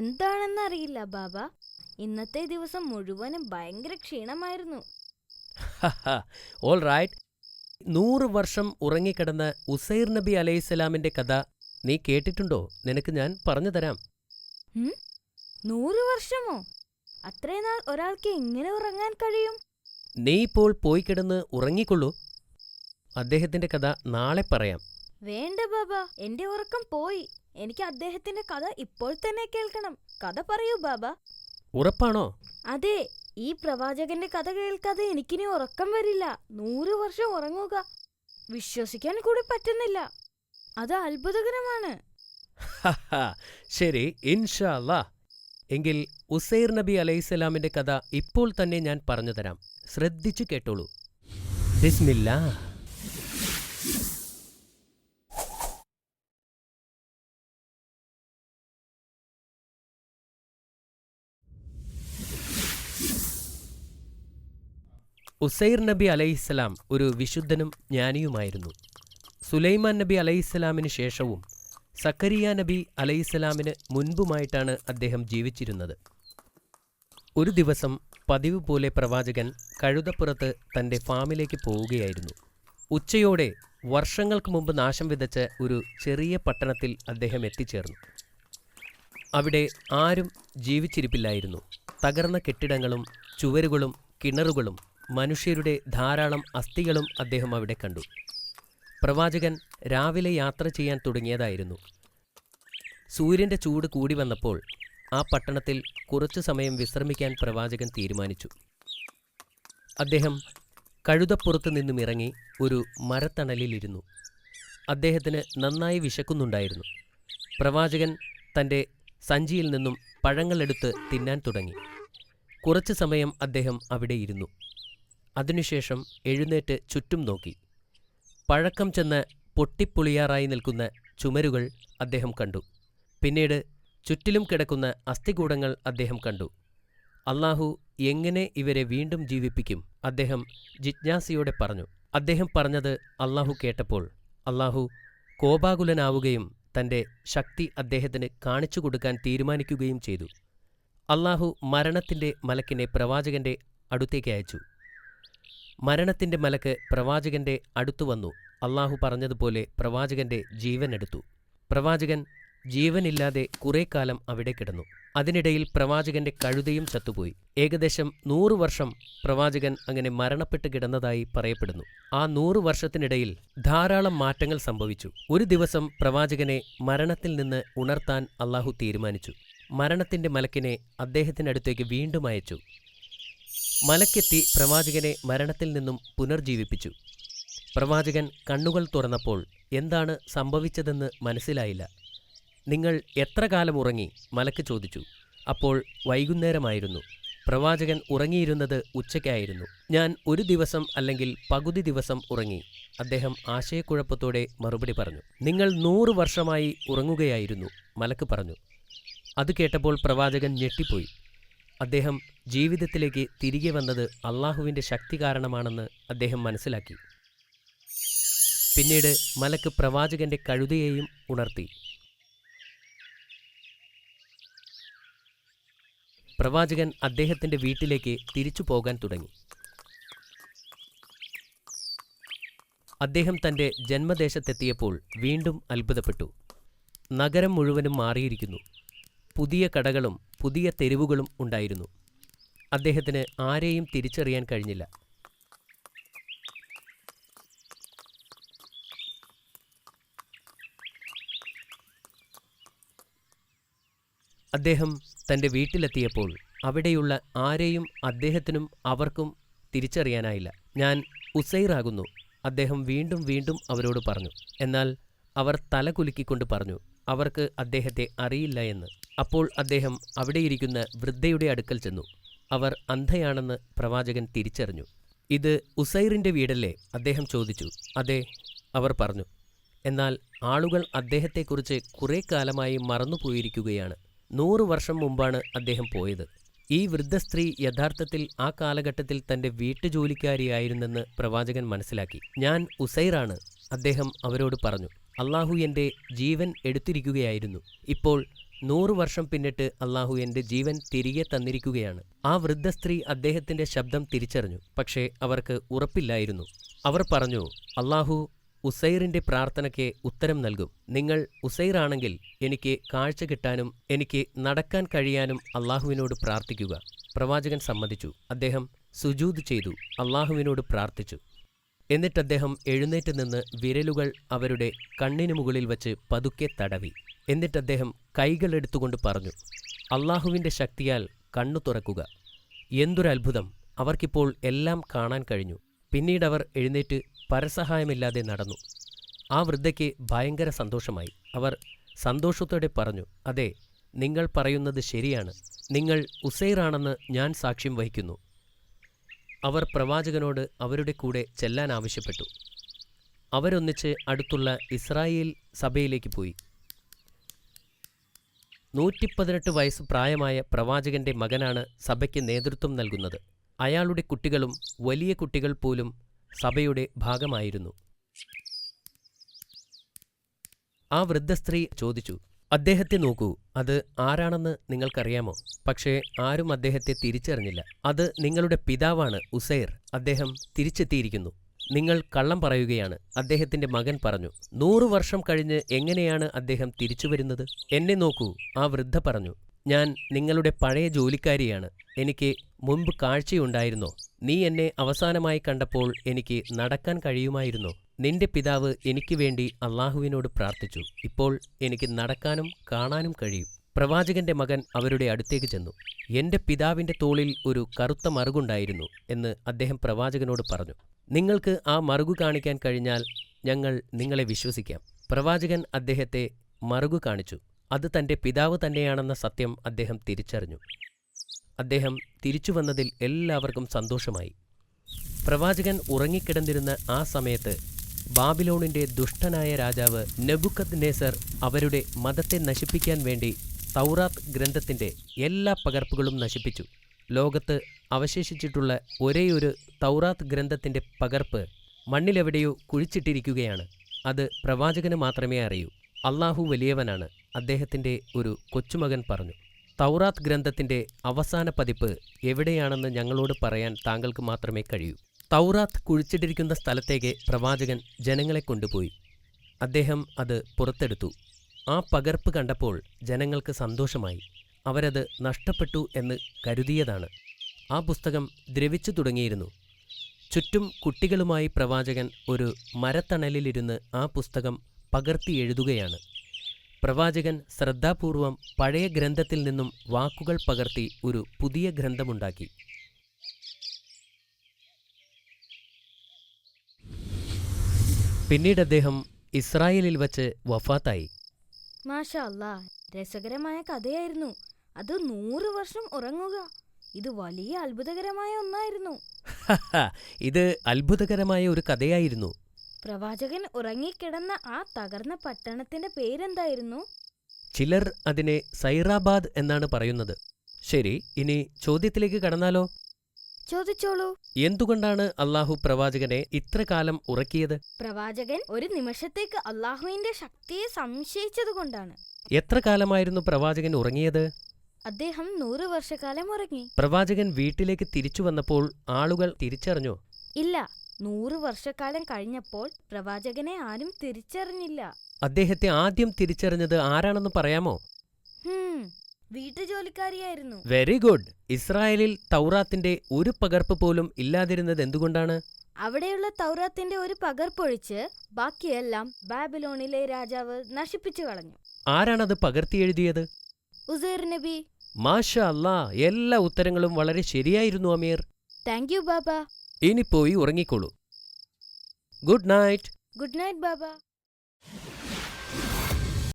എന്താണെന്നറിയില്ല ബാബ. ഇന്നത്തെ ദിവസം മുഴുവനും ഭയങ്കര ക്ഷീണമായിരുന്നു. All right. 100 വർഷം ഉറങ്ങിക്കിടന്ന ഉസൈർ നബി അലൈഹിസ്സലാമിന്റെ കഥ നീ കേട്ടിട്ടുണ്ടോ? നിനക്ക് ഞാൻ പറഞ്ഞു തരാം. 100 വർഷമോ? അത്രയും നാൾ ഒരാൾക്ക് എങ്ങനെ ഉറങ്ങാൻ കഴിയും? നീ ഇപ്പോൾ പോയി കിടന്ന് ഉറങ്ങിക്കൊള്ളൂ. അദ്ദേഹത്തിന്റെ കഥ നാളെ പറയാം. വേണ്ട ബാബ, എന്റെ ഉറക്കം പോയി. എനിക്ക് അദ്ദേഹത്തിന്റെ കഥ ഇപ്പോൾ തന്നെ കേൾക്കണം. കഥ പറയൂ ബാബ. ഉറപ്പാണോ? അതെ, ഈ പ്രവാചകന്റെ കഥ കേൾക്കാതെ എനിക്കിനി ഉറക്കം വരില്ല. 100 വർഷം ഉറങ്ങുക, വിശ്വസിക്കാൻ കൂടി പറ്റുന്നില്ല. അത് അത്ഭുതകരമാണ്. ശരി, ഇൻഷാ അല്ലാ. എങ്കിൽ ഉസൈർ നബി അലൈഹിസ്സലാമിന്റെ കഥ ഇപ്പോൾ തന്നെ ഞാൻ പറഞ്ഞു തരാം. ശ്രദ്ധിച്ചു കേട്ടോളൂ. ബിസ്മില്ലാ. ഉസൈർ നബി അലൈഹിസ്സലാം ഒരു വിശുദ്ധനും ജ്ഞാനിയുമായിരുന്നു. സുലൈമാൻ നബി അലൈഹിസ്സലാമിന് ശേഷവും സക്കരിയ നബി അലൈഹിസ്സലാമിന് മുൻപുമായിട്ടാണ് അദ്ദേഹം ജീവിച്ചിരുന്നത്. ഒരു ദിവസം പതിവ് പോലെ പ്രവാചകൻ കഴുതപ്പുറത്ത് തൻ്റെ ഫാമിലേക്ക് പോവുകയായിരുന്നു. ഉച്ചയോടെ വർഷങ്ങൾക്ക് മുമ്പ് നാശം വിതച്ച ഒരു ചെറിയ പട്ടണത്തിൽ അദ്ദേഹം എത്തിച്ചേർന്നു. അവിടെ ആരും ജീവിച്ചിരിപ്പില്ലായിരുന്നു. തകർന്ന കെട്ടിടങ്ങളും ചുവരുകളും കിണറുകളും മനുഷ്യരുടെ ധാരാളം അസ്ഥികളും അദ്ദേഹം അവിടെ കണ്ടു. പ്രവാചകൻ രാവിലെ യാത്ര ചെയ്യാൻ തുടങ്ങിയതായിരുന്നു. സൂര്യൻ്റെ ചൂട് കൂടി വന്നപ്പോൾ ആ പട്ടണത്തിൽ കുറച്ചു സമയം വിശ്രമിക്കാൻ പ്രവാചകൻ തീരുമാനിച്ചു. അദ്ദേഹം കഴുതപ്പുറത്തു നിന്നും ഇറങ്ങി ഒരു മരത്തണലിലിരുന്നു. അദ്ദേഹത്തിന് നന്നായി വിശക്കുന്നുണ്ടായിരുന്നു. പ്രവാചകൻ തൻ്റെ സഞ്ചിയിൽ നിന്നും പഴങ്ങളെടുത്ത് തിന്നാൻ തുടങ്ങി. കുറച്ചു സമയം അദ്ദേഹം അവിടെ ഇരുന്നു. അതിനുശേഷം എഴുന്നേറ്റ് ചുറ്റും നോക്കി. പഴക്കം ചെന്ന് പൊട്ടിപ്പൊളിയാറായി നിൽക്കുന്ന ചുമരുകൾ അദ്ദേഹം കണ്ടു. പിന്നീട് ചുറ്റിലും കിടക്കുന്ന അസ്ഥികൂടങ്ങൾ അദ്ദേഹം കണ്ടു. അല്ലാഹു എങ്ങനെ ഇവരെ വീണ്ടും ജീവിപ്പിക്കും? അദ്ദേഹം ജിജ്ഞാസയോടെ പറഞ്ഞു. അദ്ദേഹം പറഞ്ഞത് അല്ലാഹു കേട്ടപ്പോൾ അല്ലാഹു കോപാകുലനാവുകയും തൻ്റെ ശക്തി അദ്ദേഹത്തിന് കാണിച്ചു കൊടുക്കാൻ തീരുമാനിക്കുകയും ചെയ്തു. അല്ലാഹു മരണത്തിൻ്റെ മലക്കിനെ പ്രവാചകന്റെ അടുത്തേക്ക് അയച്ചു. മരണത്തിൻ്റെ മലക്ക് പ്രവാചകന്റെ അടുത്തു വന്നു. അല്ലാഹു പറഞ്ഞതുപോലെ പ്രവാചകന്റെ ജീവൻ എടുത്തു. പ്രവാചകൻ ജീവനില്ലാതെ കുറേ കാലം അവിടെ കിടന്നു. അതിനിടയിൽ പ്രവാചകന്റെ കഴുതയും ചത്തുപോയി. ഏകദേശം 100 വർഷം പ്രവാചകൻ അങ്ങനെ മരണപ്പെട്ട് കിടന്നതായി പറയപ്പെടുന്നു. ആ 100 വർഷത്തിനിടയിൽ ധാരാളം മാറ്റങ്ങൾ സംഭവിച്ചു. ഒരു ദിവസം പ്രവാചകനെ മരണത്തിൽ നിന്ന് ഉണർത്താൻ അല്ലാഹു തീരുമാനിച്ചു. മരണത്തിന്റെ മലക്കിനെ അദ്ദേഹത്തിനടുത്തേക്ക് വീണ്ടും അയച്ചു. മലക്കെത്തി പ്രവാചകനെ മരണത്തിൽ നിന്നും പുനർജീവിപ്പിച്ചു. പ്രവാചകൻ കണ്ണുകൾ തുറന്നപ്പോൾ എന്താണ് സംഭവിച്ചതെന്ന് മനസ്സിലായില്ല. നിങ്ങൾ എത്ര കാലം ഉറങ്ങി? മലക്ക് ചോദിച്ചു. അപ്പോൾ വൈകുന്നേരമായിരുന്നു. പ്രവാചകൻ ഉറങ്ങിയിരുന്നത് ഉച്ചയ്ക്കായിരുന്നു. ഞാൻ 1 ദിവസം അല്ലെങ്കിൽ പകുതി ദിവസം ഉറങ്ങി. അദ്ദേഹം ആശയക്കുഴപ്പത്തോടെ മറുപടി പറഞ്ഞു. നിങ്ങൾ 100 വർഷമായി ഉറങ്ങുകയായിരുന്നു, മലക്ക് പറഞ്ഞു. അത് കേട്ടപ്പോൾ പ്രവാചകൻ ഞെട്ടിപ്പോയി. അദ്ദേഹം ജീവിതത്തിലേക്ക് തിരികെ വന്നത് അല്ലാഹുവിൻ്റെ ശക്തി കാരണമാണെന്ന് അദ്ദേഹം മനസ്സിലാക്കി. പിന്നീട് മലക്ക് പ്രവാചകന്റെ കഴുതയെയും ഉണർത്തി. പ്രവാചകൻ അദ്ദേഹത്തിന്റെ വീട്ടിലേക്ക് തിരിച്ചു പോകാൻ തുടങ്ങി. അദ്ദേഹം തൻ്റെ ജന്മദേശത്തെത്തിയപ്പോൾ വീണ്ടും അത്ഭുതപ്പെട്ടു. നഗരം മുഴുവനും മാറിയിരിക്കുന്നു. പുതിയ കടകളും പുതിയ തെരുവുകളും ഉണ്ടായിരുന്നു. അദ്ദേഹത്തിന് ആരെയും തിരിച്ചറിയാൻ കഴിഞ്ഞില്ല. അദ്ദേഹം തൻ്റെ വീട്ടിലെത്തിയപ്പോൾ അവിടെയുള്ള ആരെയും അദ്ദേഹത്തിനും അവർക്കും തിരിച്ചറിയാനായില്ല. ഞാൻ ഉസൈറാകുന്നു, അദ്ദേഹം വീണ്ടും വീണ്ടും അവരോട് പറഞ്ഞു. എന്നാൽ അവർ തല കുലുക്കിക്കൊണ്ട് പറഞ്ഞു അവർക്ക് അദ്ദേഹത്തെ അറിയില്ല എന്ന്. അപ്പോൾ അദ്ദേഹം അവിടെയിരിക്കുന്ന വൃദ്ധയുടെ അടുക്കൽ ചെന്നു. അവർ അന്ധയാണെന്ന് പ്രവാചകൻ തിരിച്ചറിഞ്ഞു. ഇത് ഉസൈറിൻ്റെ വീടല്ലേ? അദ്ദേഹം ചോദിച്ചു. അതെ, അവർ പറഞ്ഞു. എന്നാൽ ആളുകൾ അദ്ദേഹത്തെക്കുറിച്ച് കുറേ കാലമായി മറന്നുപോയിരിക്കുകയാണ്. 100 വർഷം മുമ്പാണ് അദ്ദേഹം പോയത്. ഈ വൃദ്ധ സ്ത്രീ യഥാർത്ഥത്തിൽ ആ കാലഘട്ടത്തിൽ തൻ്റെ വീട്ടുജോലിക്കാരിയായിരുന്നെന്ന് പ്രവാചകൻ മനസ്സിലാക്കി. ഞാൻ ഉസൈറാണ്, അദ്ദേഹം അവരോട് പറഞ്ഞു. അല്ലാഹു എൻ്റെ ജീവൻ എടുത്തിരിക്കുകയായിരുന്നു. ഇപ്പോൾ 100 വർഷം പിന്നിട്ട് അള്ളാഹു എന്റെ ജീവൻ തിരികെ തന്നിരിക്കുകയാണ്. ആ വൃദ്ധ സ്ത്രീ അദ്ദേഹത്തിന്റെ ശബ്ദം തിരിച്ചറിഞ്ഞു. പക്ഷേ അവർക്ക് ഉറപ്പില്ലായിരുന്നു. അവർ പറഞ്ഞു, അള്ളാഹു ഉസൈറിന്റെ പ്രാർത്ഥനയ്ക്ക് ഉത്തരം നൽകും. നിങ്ങൾ ഉസൈറാണെങ്കിൽ എനിക്ക് കാഴ്ച കിട്ടാനും എനിക്ക് നടക്കാൻ കഴിയാനും അള്ളാഹുവിനോട് പ്രാർത്ഥിക്കുക. പ്രവാചകൻ സമ്മതിച്ചു. അദ്ദേഹം സുജൂദ് ചെയ്തു അള്ളാഹുവിനോട് പ്രാർത്ഥിച്ചു. എന്നിട്ട് അദ്ദേഹം എഴുന്നേറ്റ് നിന്ന് വിരലുകൾ അവരുടെ കണ്ണിനു മുകളിൽ വച്ച് പതുക്കെ തടവി. എന്നിട്ട് അദ്ദേഹം കൈകളെടുത്തുകൊണ്ട് പറഞ്ഞു, അള്ളാഹുവിന്റെ ശക്തിയാൽ കണ്ണു തുറക്കുക. എന്തൊരത്ഭുതം! അവർക്കിപ്പോൾ എല്ലാം കാണാൻ കഴിഞ്ഞു. പിന്നീടവർ എഴുന്നേറ്റ് പരസഹായമില്ലാതെ നടന്നു. ആ വൃദ്ധയ്ക്ക് ഭയങ്കര സന്തോഷമായി. അവർ സന്തോഷത്തോടെ പറഞ്ഞു, അതെ, നിങ്ങൾ പറയുന്നത് ശരിയാണ്. നിങ്ങൾ ഉസൈറാണെന്ന് ഞാൻ സാക്ഷ്യം വഹിക്കുന്നു. അവർ പ്രവാചകനോട് അവരുടെ കൂടെ ചെല്ലാൻ ആവശ്യപ്പെട്ടു. അവരൊന്നിച്ച് അടുത്തുള്ള ഇസ്രായേൽ സഭയിലേക്ക് പോയി. 118 വയസ്സ് പ്രായമായ പ്രവാചകന്റെ മകനാണ് സഭയ്ക്ക് നേതൃത്വം നൽകുന്നത്. അയാളുടെ കുട്ടികളും വലിയ കുട്ടികൾ പോലും സഭയുടെ ഭാഗമായിരുന്നു. ആ വൃദ്ധ സ്ത്രീ ചോദിച്ചു, അദ്ദേഹത്തെ നോക്കൂ, അത് ആരാണെന്ന് നിങ്ങൾക്കറിയാമോ? പക്ഷേ ആരും അദ്ദേഹത്തെ തിരിച്ചറിഞ്ഞില്ല. അത് നിങ്ങളുടെ പിതാവാണ് ഉസൈർ. അദ്ദേഹം തിരിച്ചെത്തിയിരിക്കുന്നു. നിങ്ങൾ കള്ളം പറയുകയാണ്. അദ്ദേഹത്തിന്റെ മകൻ പറഞ്ഞു. 100 വർഷം കഴിഞ്ഞ് എങ്ങനെയാണ് അദ്ദേഹം തിരിച്ചു വരുന്നത്? എന്നെ നോക്കൂ, ആ വൃദ്ധ പറഞ്ഞു. ഞാൻ നിങ്ങളുടെ പഴയ ജോലിക്കാരിയാണ്. എനിക്ക് മുൻപ് കാഴ്ചയുണ്ടായിരുന്നോ? നീ എന്നെ അവസാനമായി കണ്ടപ്പോൾ എനിക്ക് നടക്കാൻ കഴിയുമായിരുന്നോ? നിന്റെ പിതാവ് എനിക്ക് വേണ്ടി അള്ളാഹുവിനോട് പ്രാർത്ഥിച്ചു. ഇപ്പോൾ എനിക്ക് നടക്കാനും കാണാനും കഴിയും. പ്രവാചകന്റെ മകൻ അവരുടെ അടുത്തേക്ക് ചെന്നു. എന്റെ പിതാവിന്റെ തോളിൽ ഒരു കറുത്ത മറുകുണ്ടായിരുന്നു എന്ന് അദ്ദേഹം പ്രവാചകനോട് പറഞ്ഞു. നിങ്ങൾക്ക് ആ മറുകു കാണിക്കാൻ കഴിഞ്ഞാൽ ഞങ്ങൾ നിങ്ങളെ വിശ്വസിക്കാം. പ്രവാചകൻ അദ്ദേഹത്തെ മറുകു കാണിച്ചു. അത് തന്റെ പിതാവ് തന്നെയാണെന്ന സത്യം അദ്ദേഹം തിരിച്ചറിഞ്ഞു. അദ്ദേഹം തിരിച്ചുവന്നതിൽ എല്ലാവർക്കും സന്തോഷമായി. പ്രവാചകൻ ഉറങ്ങിക്കിടന്നിരുന്ന ആ സമയത്ത് ബാബിലോണിന്റെ ദുഷ്ടനായ രാജാവ് നെബുക്കദ്നേസർ അവരുടെ മതത്തെ നശിപ്പിക്കാൻ വേണ്ടി തൗറാത്ത് ഗ്രന്ഥത്തിന്റെ എല്ലാ പകർപ്പുകളും നശിപ്പിച്ചു. ലോകത്ത് അവശേഷിച്ചിട്ടുള്ള ഒരേയൊരു തൗറാത്ത് ഗ്രന്ഥത്തിന്റെ പകർപ്പ് മണ്ണിലെവിടെയോ കുഴിച്ചിട്ടിരിക്കുകയാണ്. അത് പ്രവാചകന് മാത്രമേ അറിയൂ. അള്ളാഹു വലിയവനാണ്, അദ്ദേഹത്തിന്റെ ഒരു കൊച്ചുമകൻ പറഞ്ഞു. തൗറാത്ത് ഗ്രന്ഥത്തിന്റെ അവസാന പതിപ്പ് എവിടെയാണെന്ന് ഞങ്ങളോട് പറയാൻ താങ്കൾക്ക് മാത്രമേ കഴിയൂ. തൗറാത്ത് കുഴിച്ചിട്ടിരിക്കുന്ന സ്ഥലത്തേക്ക് പ്രവാചകൻ ജനങ്ങളെ കൊണ്ടുപോയി. അദ്ദേഹം അത് പുറത്തെടുത്തു. ആ പകർപ്പ് കണ്ടപ്പോൾ ജനങ്ങൾക്ക് സന്തോഷമായി. അവരത് നഷ്ടപ്പെട്ടു എന്ന് കരുതിയതാണ്. ആ പുസ്തകം ദ്രവിച്ചു തുടങ്ങിയിരുന്നു. ചുറ്റും കുട്ടികളുമായി പ്രവാചകൻ ഒരു മരത്തണലിലിരുന്ന് ആ പുസ്തകം പകർത്തി എഴുതുകയാണ്. പ്രവാചകൻ ശ്രദ്ധാപൂർവം പഴയ ഗ്രന്ഥത്തിൽ നിന്നും വാക്കുകൾ പകർത്തി ഒരു പുതിയ ഗ്രന്ഥമുണ്ടാക്കി. പിന്നീട് അദ്ദേഹം ഇസ്രായേലിൽ വച്ച് വഫാത്തായി. മാഷാ അല്ലാ, രസകരമായ കഥയായിരുന്നു. അത് 100 വർഷം ഉറങ്ങുക, ഇത് വലിയ അത്ഭുതകരമായ ഒന്നായിരുന്നു. ഇത് അത്ഭുതകരമായ ഒരു കഥയായിരുന്നു. പ്രവാചകൻ ഉറങ്ങിക്കിടന്ന ആ തകർന്ന പട്ടണത്തിന്റെ പേരെന്തായിരുന്നു? ചിലർ അതിനെ സൈറാബാദ് എന്നാണ് പറയുന്നത്. ശരി, ഇനി ചോദ്യത്തിലേക്ക് കടന്നാലോ? ചോദിച്ചോളൂ. എന്തുകൊണ്ടാണ് അള്ളാഹു പ്രവാചകനെ ഇത്ര കാലം ഉറക്കിയത്? പ്രവാചകൻ ഒരു നിമിഷത്തേക്ക് അള്ളാഹുവിന്റെ ശക്തിയെ സംശയിച്ചതുകൊണ്ടാണ്. എത്ര കാലമായിരുന്നു പ്രവാചകൻ ഉറങ്ങിയത്? അദ്ദേഹം 100 വർഷക്കാലം ഉറങ്ങി. പ്രവാചകൻ വീട്ടിലേക്ക് തിരിച്ചു വന്നപ്പോൾ ആളുകൾ തിരിച്ചറിഞ്ഞോ? ഇല്ല, 100 വർഷക്കാലം കഴിഞ്ഞപ്പോൾ പ്രവാചകനെ ആരും തിരിച്ചറിഞ്ഞില്ല. അദ്ദേഹത്തെ ആദ്യം തിരിച്ചറിഞ്ഞത് ആരാണെന്ന് പറയാമോ? വീട്ടുജോലിക്കാരിയായിരുന്നു. Very good. ഇസ്രായേലിൽ തൗറാത്തിന്റെ ഒരു പകർപ്പ് പോലും ഇല്ലാതിരുന്നത് എന്തുകൊണ്ടാണ്? അവിടെയുള്ള തൗറാത്തിന്റെ ഒരു പകർപ്പൊഴിച്ച് ബാക്കിയെല്ലാം ബാബിലോണിലെ രാജാവ് നശിപ്പിച്ചു കളഞ്ഞു. ആരാണത് പകർത്തി എഴുതിയത്? ഉസൈർ നബി. മാഷാ അല്ലാ, എല്ലാ ഉത്തരങ്ങളും വളരെ ശരിയായിരുന്നു അമീർ. Thank you Baba. ഇനി പോയി ഉറങ്ങിക്കോളൂ. Good night. ഗുഡ് നൈറ്റ് ബാബ.